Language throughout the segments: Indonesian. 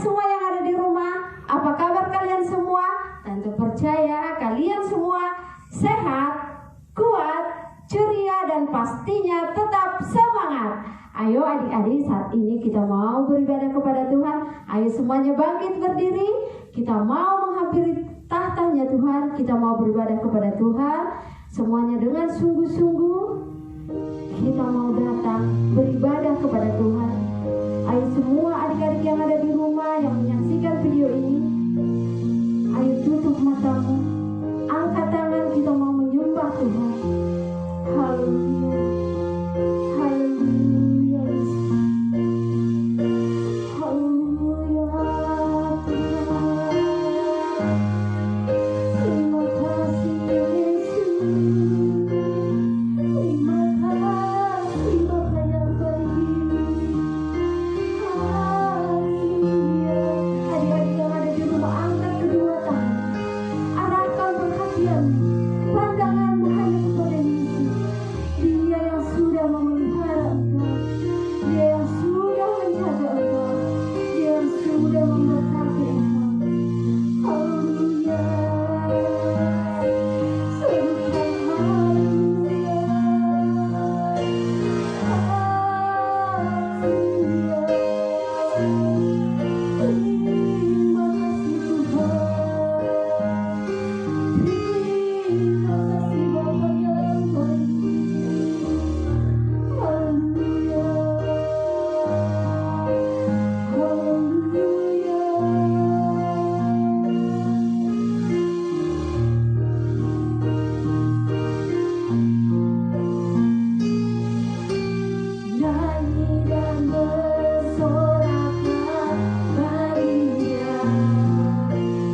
semua yang ada di rumah. Apa kabar kalian semua? Tante percaya kalian semua sehat, kuat, ceria, dan pastinya tetap semangat. Ayo adik-adik, saat ini kita mau beribadah kepada Tuhan. Ayo semuanya bangkit berdiri. Kita mau menghampiri tahtanya Tuhan. Kita mau beribadah kepada Tuhan. Semuanya dengan sungguh-sungguh. Kita mau datang beribadah kepada Tuhan. Ayo semua adik-adik yang ada di rumah yang menyaksikan video ini, ayo tutup matamu, angkat tangan, kita mau menyembah Tuhan. Haleluya, haleluya, haleluya Tuhan. Terima kasih Yesus, terima kasih Bapa yang baik. Haleluya. Adik-adik yang ada di rumah, angkat kedua tangan, arahkan perhatian, pandanganmu hanya kepada Yesus. Dia yang sudah memelihara engkau, Dia yang sudah menjaga engkau, Dia yang sudah memberkati engkau. Haleluya. Serukan haleluya. Haleluya. Terima kasih Tuhan. Terima kasih Bapa yang baik. Haleluya. Nyanyi dan bersoraklah bagi Dia,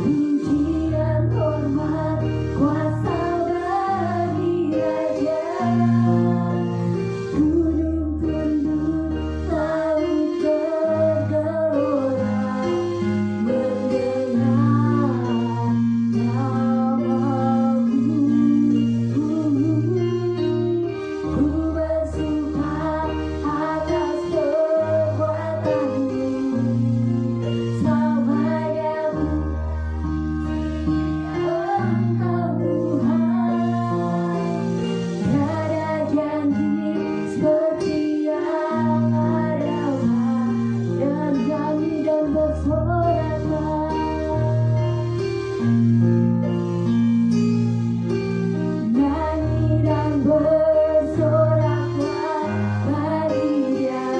pujian hormat kuasa bagi Raja. Gunung tunduk, laut bergelora, mendengar namamu. Ku bersuka atas perbuatanmu, selamanya Engkau Tuhan. Tiada janji seperti yang adakah, dan nyanyi dan bersoraklah. Nyanyi dan bersoraklah bagi Dia,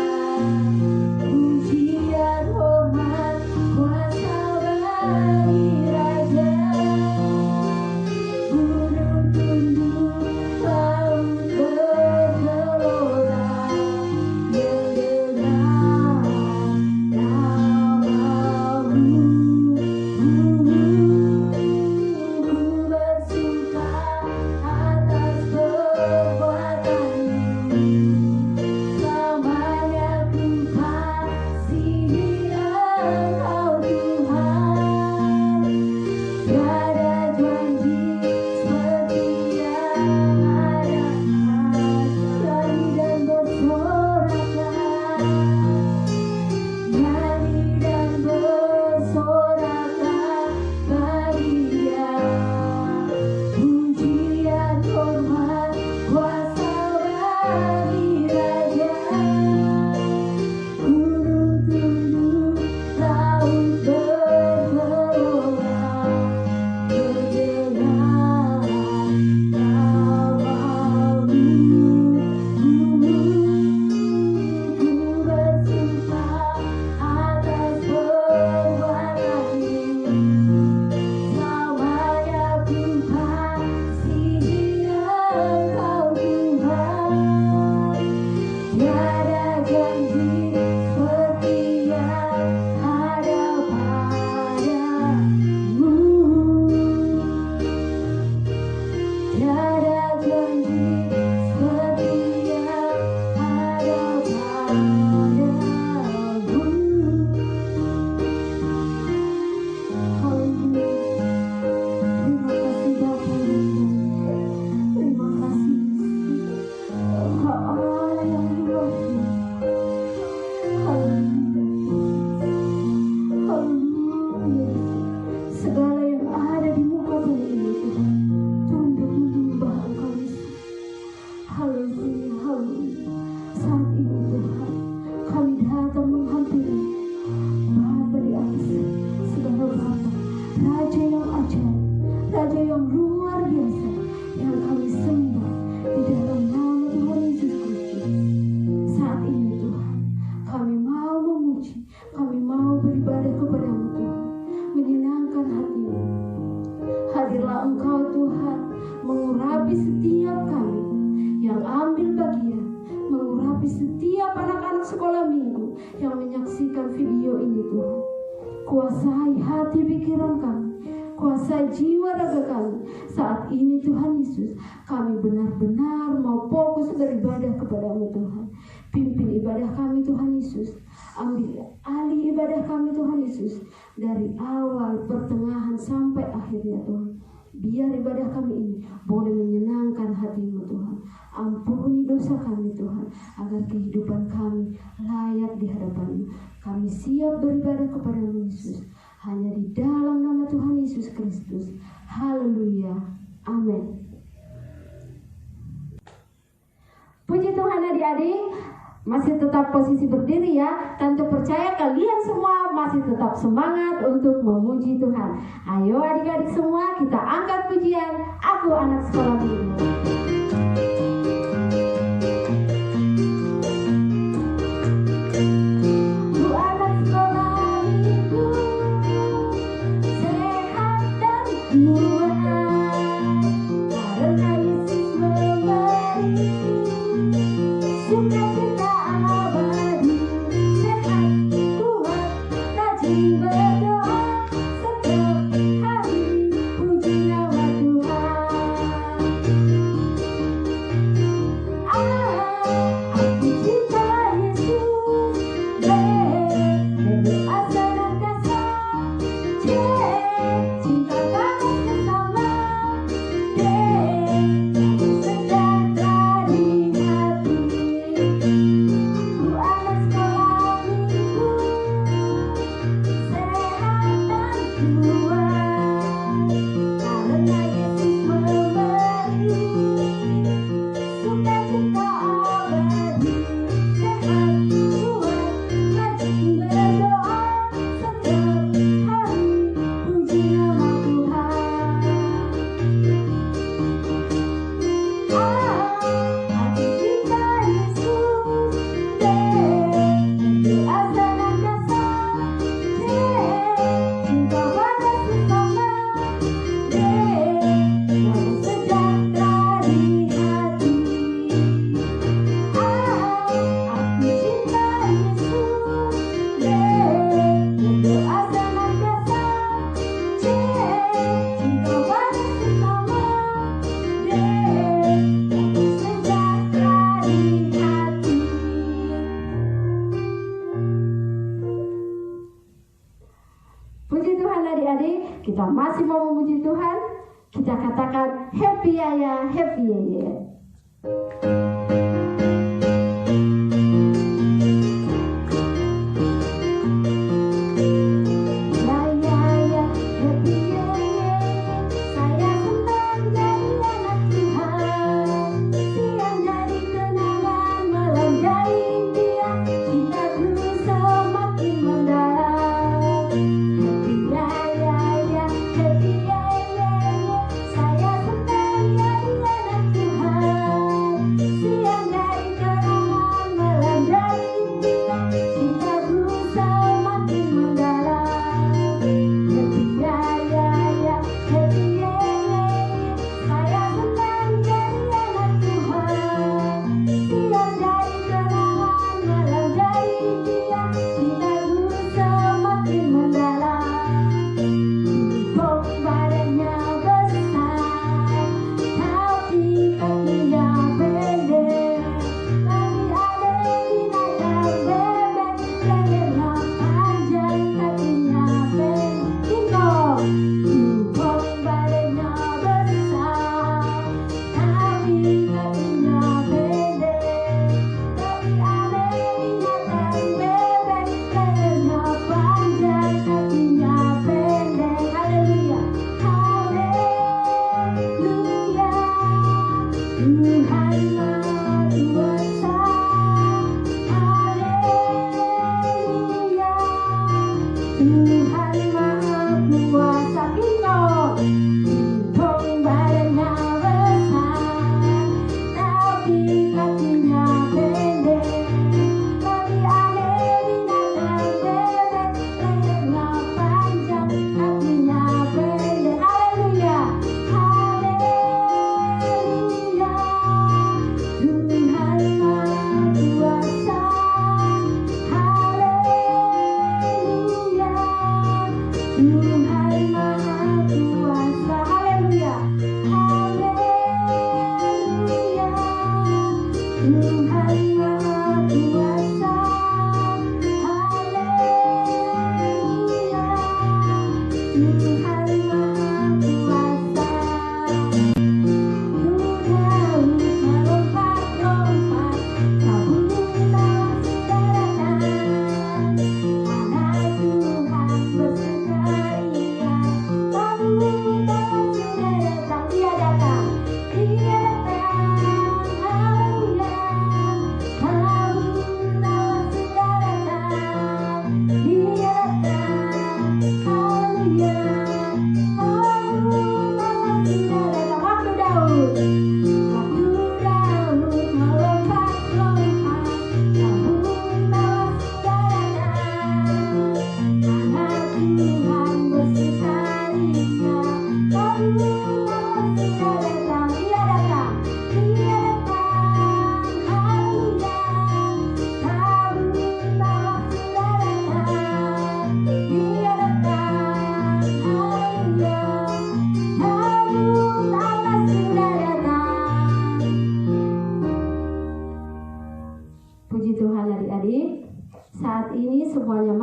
pujian hormat kuasa bagi Raja. Gunung tunduk, laut bergelora, mendengar namamu. mengurapi setiap kami yang ambil bagian, mengurapi setiap anak-anak sekolah minggu yang menyaksikan video ini Tuhan. Kuasai hati pikiran kami, kuasai jiwa raga kami. Saat ini Tuhan Yesus, kami benar-benar mau fokus beribadah kepada-Mu Tuhan. Pimpin ibadah kami Tuhan Yesus. Ambil alih ibadah kami Tuhan Yesus. Dari awal, pertengahan, sampai akhirnya Tuhan. Biar ibadah kami ini boleh menyenangkan hati-Mu Tuhan. Ampuni dosa kami Tuhan, agar kehidupan kami layak di hadapan-Mu. Kami siap beribadah kepada-Mu Yesus, hanya di dalam nama Tuhan Yesus Kristus. Haleluya, amin. Puji Tuhan adik-adik, masih tetap posisi berdiri ya. Tante percaya kalian semua masih tetap semangat untuk memuji Tuhan. Ayo adik-adik semua, kita angkat pujian Aku Anak Sekolah Minggu. Kita masih mau memuji Tuhan. Kita katakan happy ya, happy ya.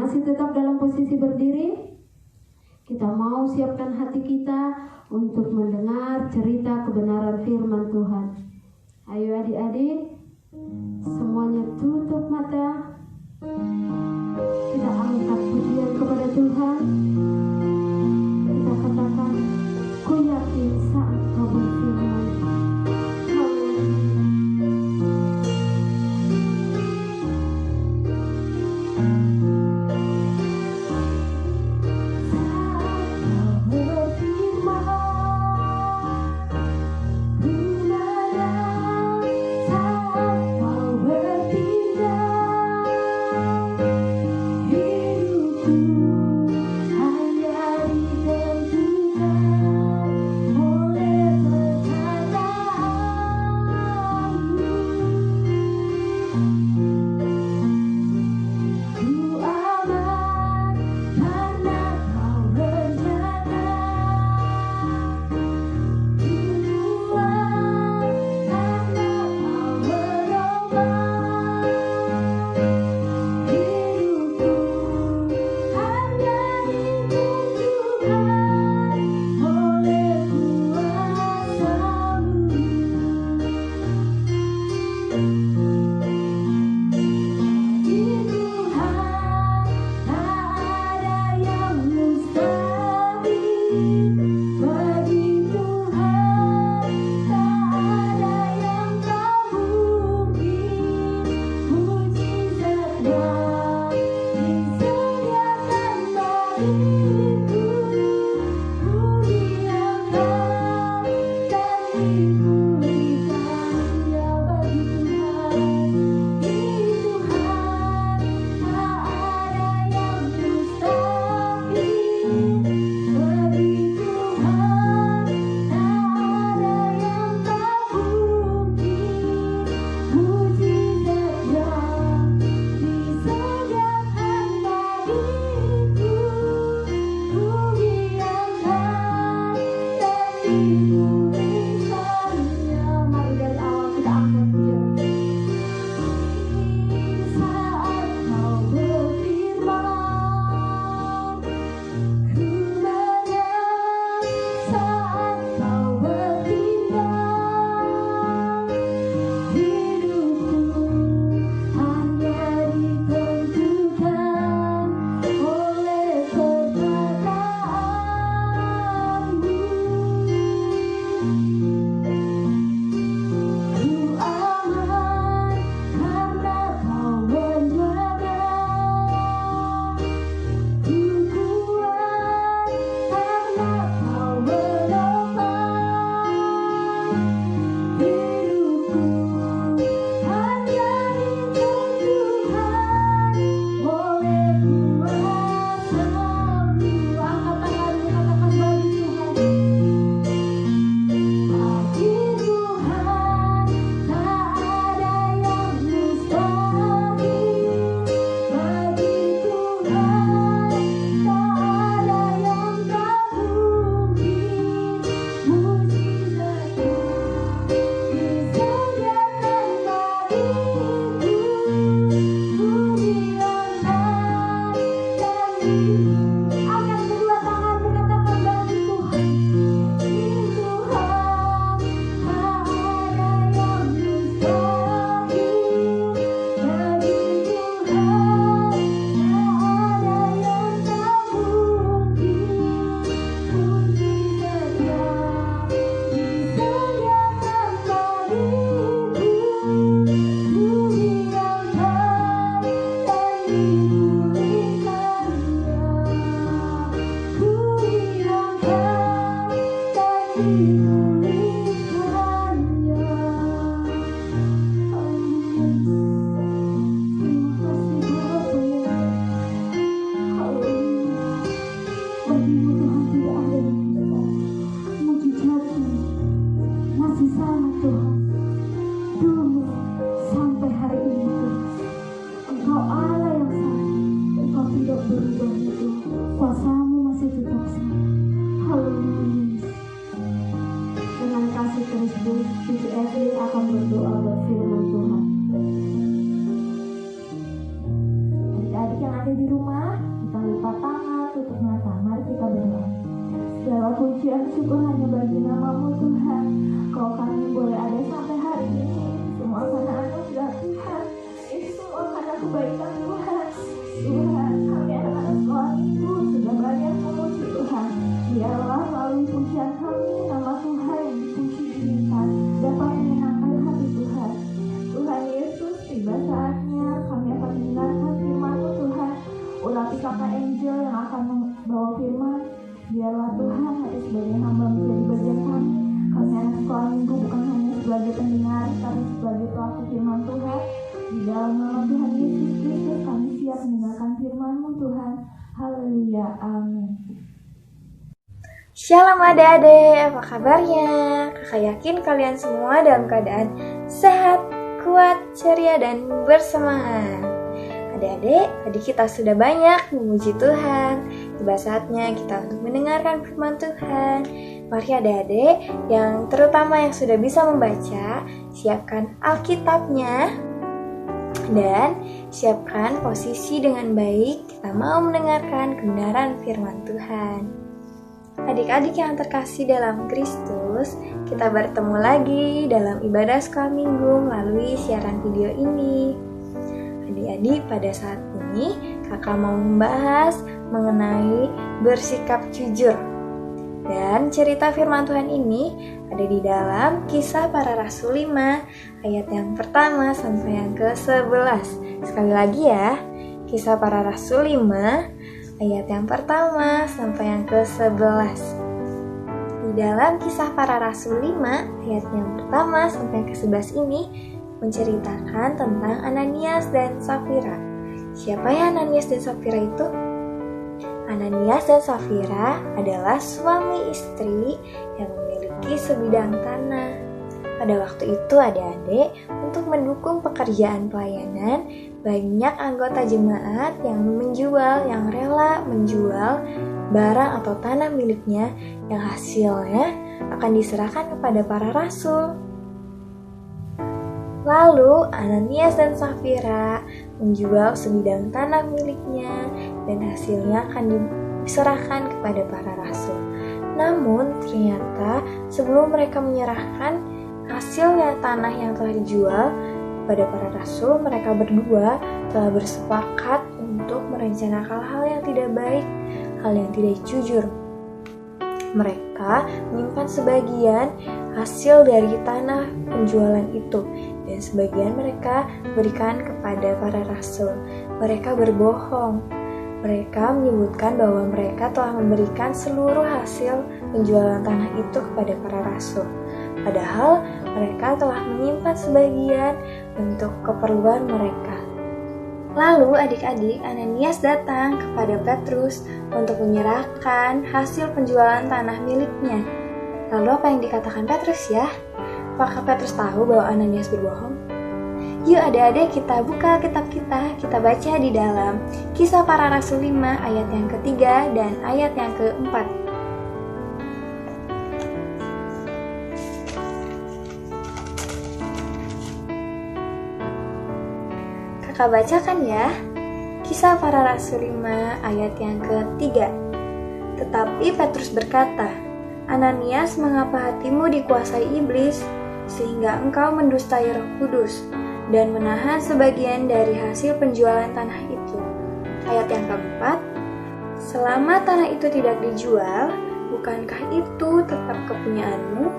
masih tetap dalam posisi berdiri. Kita mau siapkan hati kita untuk mendengar cerita kebenaran firman Tuhan. Ayo adik-adik, semuanya tutup mata. Kita angkat pujian kepada Tuhan. Kita katakan, ku yakin saat kau berfirman. Adik-adik yang ada di rumah, lipat tangan, tutup mata. Mari kita berdoa. Segala pujian syukur hanya bagi nama-Mu Tuhan. Kalau kami boleh ada sampai hari ini, semua karena anugerah Tuhan. Ini semua karena kebaikan Tuhan. Tuhan, kami anak-anak sekolah minggu sudah banyak memuji Tuhan. Biarlah melalui pujian kami, nama Tuhan yang dipuji diberikan dapat menyenangkan hati Tuhan. Tuhan Yesus, tiba saatnya kami akan mendengarkan firman-Mu Tuhan. Urapi kakak Angel yang akan membawa firman. Biarlah Tuhan hari sebagai hamba menjadi bagian kami. Kami anak sekolah minggu bukan hanya sebagai pendengar, tapi sebagai pelaku firman Tuhan. Di dalam nama Tuhan Yesus Kristus kami siap mendengarkan firman-Mu Tuhan. Haleluya, amin. Shalom adik-adik, apa kabarnya? Kakak yakin kalian semua dalam keadaan sehat, kuat, ceria, dan bersemangat. Adik-adik, tadi kita sudah banyak memuji Tuhan. Tiba saatnya kita untuk mendengarkan firman Tuhan. Mari adik-adik yang terutama yang sudah bisa membaca, siapkan Alkitabnya dan siapkan posisi dengan baik. Kita mau mendengarkan kebenaran firman Tuhan. Adik-adik yang terkasih dalam Kristus, kita bertemu lagi dalam ibadah sekolah minggu melalui siaran video ini. Adik-adik, pada saat ini kakak mau membahas mengenai bersikap jujur. Dan cerita firman Tuhan ini ada di dalam Kisah Para Rasul 5 ayat yang pertama sampai yang ke-11. Sekali lagi ya, Kisah Para Rasul 5 ayat yang pertama sampai yang ke-11. Di dalam Kisah Para Rasul 5 ayat yang pertama sampai yang ke-11 ini menceritakan tentang Ananias dan Safira. Siapa ya Ananias dan Safira itu? Ananias dan Safira adalah suami istri yang memiliki sebidang tanah. Pada waktu itu adik-adik, untuk mendukung pekerjaan pelayanan, banyak anggota jemaat yang rela menjual barang atau tanah miliknya yang hasilnya akan diserahkan kepada para rasul. Lalu Ananias dan Safira menjual sebidang tanah miliknya dan hasilnya akan diserahkan kepada para rasul. Namun ternyata sebelum mereka menyerahkan hasilnya tanah yang telah dijual kepada para rasul, mereka berdua telah bersepakat untuk merencanakan hal yang tidak baik, hal yang tidak jujur. Mereka menyimpan sebagian hasil dari tanah penjualan itu dan sebagian mereka berikan kepada para rasul. Mereka berbohong. Mereka menyebutkan bahwa mereka telah memberikan seluruh hasil penjualan tanah itu kepada para rasul. Padahal mereka telah menyimpan sebagian untuk keperluan mereka. Lalu adik-adik, Ananias datang kepada Petrus untuk menyerahkan hasil penjualan tanah miliknya. Lalu apa yang dikatakan Petrus ya? Apakah Petrus tahu bahwa Ananias berbohong? Yuk adik-adik kita buka kitab kita baca di dalam Kisah Para Rasul 5 ayat yang ketiga dan ayat yang keempat. Kakak bacakan ya. Kisah Para Rasul 5 ayat yang ketiga. Tetapi Petrus berkata, Ananias, mengapa hatimu dikuasai iblis sehingga engkau mendustai Roh Kudus dan menahan sebagian dari hasil penjualan tanah itu? Ayat yang keempat. Selama tanah itu tidak dijual, bukankah itu tetap kepunyaanmu?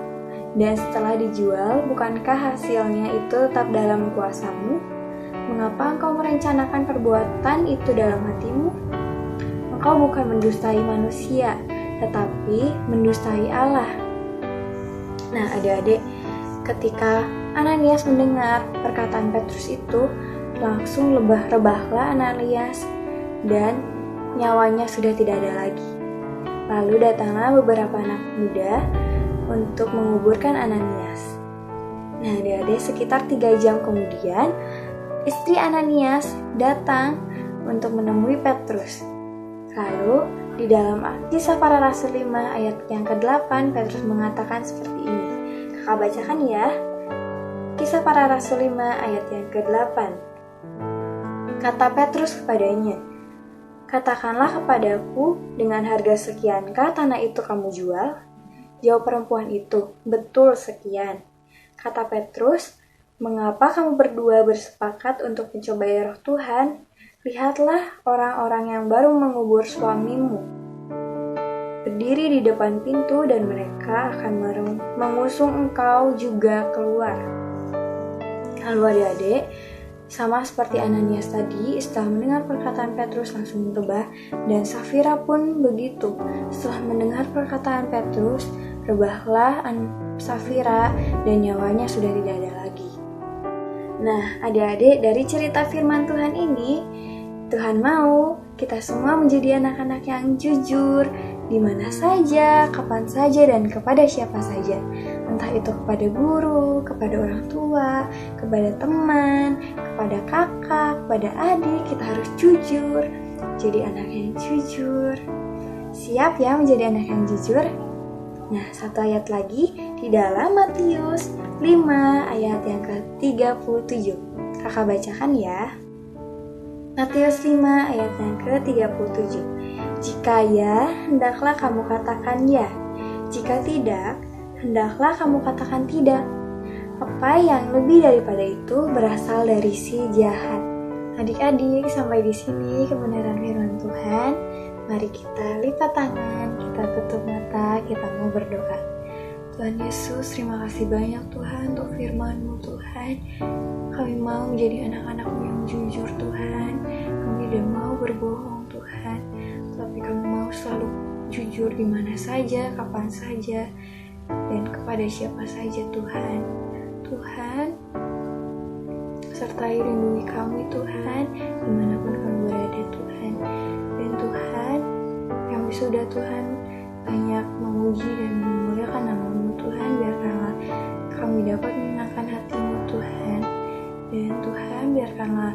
Dan setelah dijual, bukankah hasilnya itu tetap dalam kuasamu? Mengapa engkau merencanakan perbuatan itu dalam hatimu? Engkau bukan mendustai manusia, tetapi mendustai Allah. Nah adik-adik, ketika Ananias mendengar perkataan Petrus itu, langsung rebahlah Ananias dan nyawanya sudah tidak ada lagi. Lalu datanglah beberapa anak muda untuk menguburkan Ananias. Nah adik-adik, sekitar 3 jam kemudian, istri Ananias datang untuk menemui Petrus. Lalu di dalam Kisah Para Rasul 5 ayat yang ke-8, Petrus mengatakan seperti ini. Kakak bacakan ya. Kisah Para Rasul 5 ayat yang ke-8. Kata Petrus kepadanya, Katakanlah kepadaku, dengan harga sekiankah tanah itu kamu jual? Jawab perempuan itu, betul sekian. Kata Petrus, mengapa kamu berdua bersepakat untuk mencobai roh Tuhan? Lihatlah orang-orang yang baru mengubur suamimu berdiri di depan pintu dan mereka akan mengusung engkau juga keluar. Lalu adik-adik, sama seperti Ananias tadi, setelah mendengar perkataan Petrus langsung rebah, dan Safira pun begitu. Setelah mendengar perkataan Petrus, rebahlah Safira dan nyawanya sudah tidak ada lagi. Nah, adik-adik, dari cerita firman Tuhan ini, Tuhan mau kita semua menjadi anak-anak yang jujur, di mana saja, kapan saja, dan kepada siapa saja. Entah itu kepada guru, kepada orang tua, kepada teman, kepada kakak, kepada adik, kita harus jujur. Jadi anak yang jujur. Siap ya menjadi anak yang jujur? Nah, satu ayat lagi di dalam Matius 5 ayat yang ke-37. Kakak bacakan ya. Matius 5 ayat yang ke-37. Jika ya, hendaklah kamu katakan ya. Jika tidak, hendaklah kamu katakan tidak. Apa yang lebih daripada itu berasal dari si jahat. Adik-adik, sampai di sini kebenaran firman Tuhan. Mari kita lipat tangan, kita tutup mata, kita mau berdoa. Tuhan Yesus, terima kasih banyak Tuhan untuk firman-Mu Tuhan. Kami mau menjadi anak-anak-Mu yang jujur Tuhan. Kami tidak mau berbohong Tuhan, tapi kami mau selalu jujur di mana saja, kapan saja, dan kepada siapa saja Tuhan. Tuhan, sertai lindungi kami Tuhan, dimanapun kami berada Tuhan. Dan Tuhan, kami sudah Tuhan banyak memuji dan memuliakan nama-Mu Tuhan, biarkanlah kami dapat menyenangkan hati-Mu Tuhan. Dan Tuhan, biarkanlah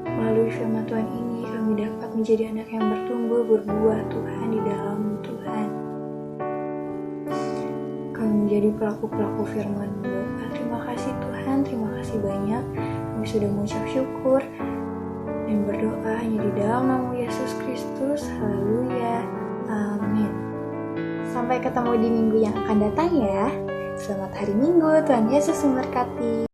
melalui firman Tuhan ini kami dapat menjadi anak yang bertumbuh, berbuah Tuhan di dalam-Mu Tuhan. Kami menjadi pelaku-pelaku firman-Mu Bapa. Terima kasih Tuhan, terima kasih banyak. Kami sudah mengucap syukur dan berdoa hanya di dalam nama Yesus Kristus. Haleluya. Amin. Sampai ketemu di minggu yang akan datang ya. Selamat hari Minggu, Tuhan Yesus memberkati.